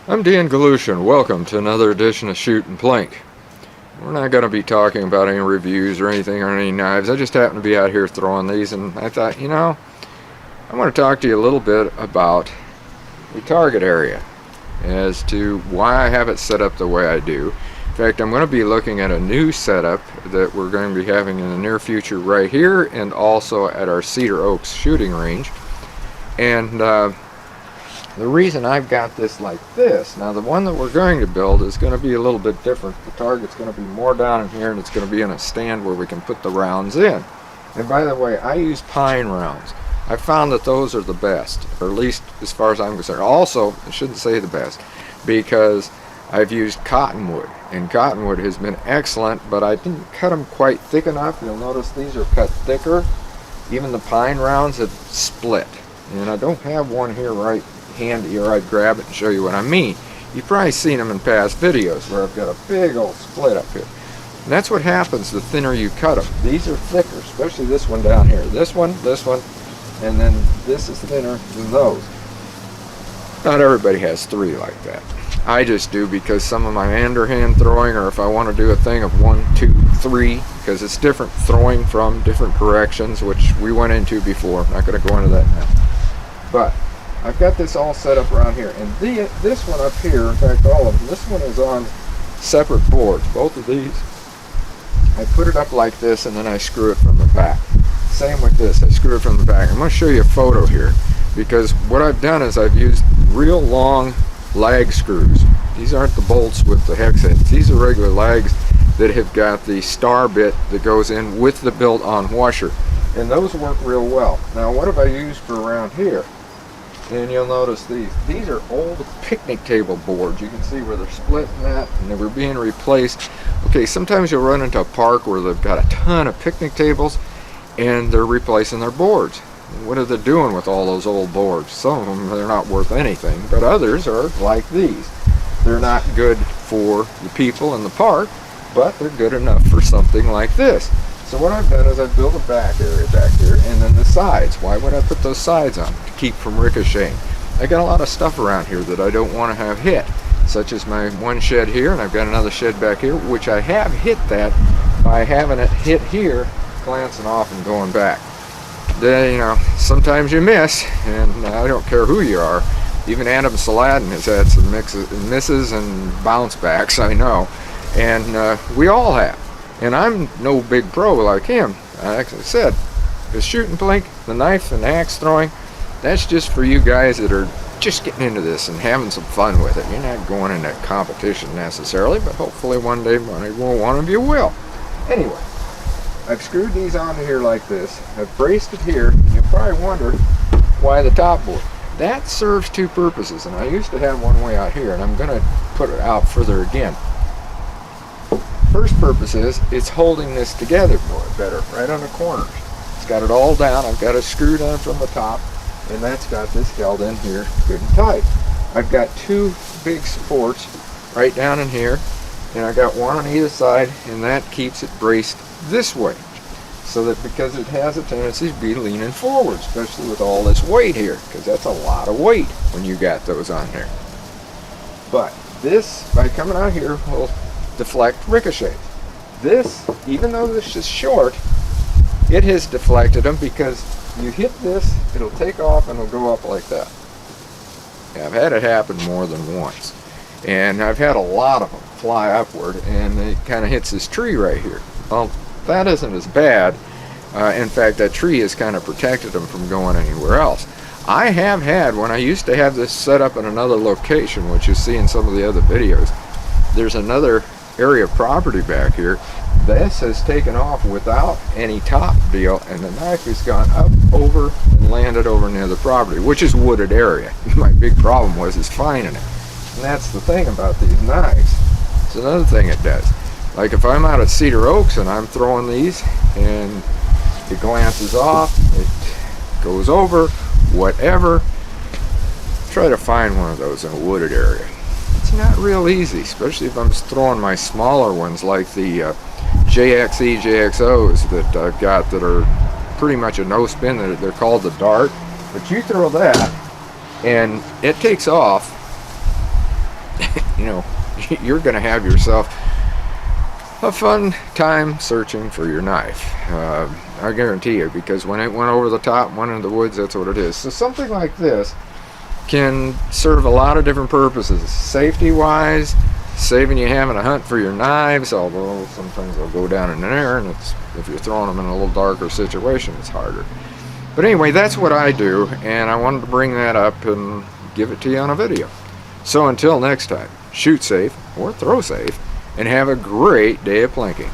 I'm Dan Galushan. Welcome to another edition of Shoot and Plink. We're not going to be talking about any reviews or anything on any knives. I just happen to be out here throwing these, and I thought, I want to talk to you a little bit about the target area as to why I have it set up the way I do. In fact, I'm going to be looking at a new setup that we're going to be having in the near future right here and also at our Cedar Oaks shooting range. And the reason I've got this like this, now the one that we're going to build is going to be a little bit different. The target's going to be more down in here, and it's going to be in a stand where we can put the rounds in. And by the way, I use pine rounds. I found that those are the best, or at least as far as I'm concerned. Also, I shouldn't say the best, because I've used cottonwood, and cottonwood has been excellent, but I didn't cut them quite thick enough. You'll notice these are cut thicker. Even the pine rounds have split, and I don't have one here right handy, or I'd grab it and show you what I mean. You've probably seen them in past videos where I've got a big old split up here. And that's what happens the thinner you cut them. These are thicker, especially this one down here. This one, and then this is thinner than those. Not everybody has three like that. I just do because some of my underhand throwing, or if I want to do a thing of 1, 2, 3, because it's different throwing from different corrections, which we went into before. I'm not going to go into that now. But I've got this all set up around here, and this one up here, in fact all of them, this one is on separate boards, both of these. I put it up like this, and then I screw it from the back. Same with this, I screw it from the back. I'm going to show you a photo here, because what I've done is I've used real long lag screws. These aren't the bolts with the hex heads. These are regular lags that have got the star bit that goes in with the built-on washer, and those work real well. Now what have I used for around here? And you'll notice these are old picnic table boards. You can see where they're split in that, and they were being replaced. Okay, sometimes you'll run into a park where they've got a ton of picnic tables and they're replacing their boards. What are they doing with all those old boards? Some of them, they're not worth anything, but others are like these. They're not good for the people in the park, but they're good enough for something like this. So what I've done is I've built a back area back here, and then the sides. Why would I put those sides on? To keep from ricocheting. I got a lot of stuff around here that I don't want to have hit, such as my one shed here, and I've got another shed back here, which I have hit that by having it hit here, glancing off and going back. Then, sometimes you miss, and I don't care who you are. Even Adam Saladin has had some misses and bounce backs, I know, and we all have. And I'm no big pro like him. Like I said, the shooting Plink, the knife and axe throwing, that's just for you guys that are just getting into this and having some fun with it. You're not going into competition necessarily, but hopefully one day one of you will. Anyway, I've screwed these onto here like this. I've braced it here, and you'll probably wonder why the top board. That serves two purposes, and I used to have one way out here, and I'm going to put it out further again. First purpose is it's holding this together better, right on the corners. It's got it all down. I've got it screwed on from the top, and that's got this held in here good and tight. I've got two big supports right down in here, and I got one on either side, and that keeps it braced this way, so that because it has a tendency to be leaning forward, especially with all this weight here, because that's a lot of weight when you got those on there. But this, by coming out here, will deflect ricochet. This, even though this is short, it has deflected them, because you hit this, it'll take off and it'll go up like that. Yeah, I've had it happen more than once, and I've had a lot of them fly upward, and it kind of hits this tree right here. Well, that isn't as bad. In fact, that tree has kind of protected them from going anywhere else. I have had, when I used to have this set up in another location, which you see in some of the other videos, there's another area of property back here. This has taken off without any top deal, and the knife has gone up over and landed over near the property, which is wooded area. My big problem was finding it, and that's the thing about these knives. It's another thing it does. Like if I'm out at Cedar Oaks and I'm throwing these and it glances off, it goes over, whatever, try to find one of those in a wooded area. It's not real easy, especially if I'm throwing my smaller ones like the JXE, JXOs that I've got that are pretty much a no spin. They're called the dart. But you throw that and it takes off you know, you're going to have yourself a fun time searching for your knife. I guarantee you, because when it went over the top and went into the woods, that's what it is. So something like this can serve a lot of different purposes. Safety wise, saving you having to hunt for your knives, although sometimes they'll go down in there, and it's, if you're throwing them in a little darker situation, it's harder. But anyway, that's what I do, and I wanted to bring that up and give it to you on a video. So until next time, shoot safe or throw safe, and have a great day of plinking.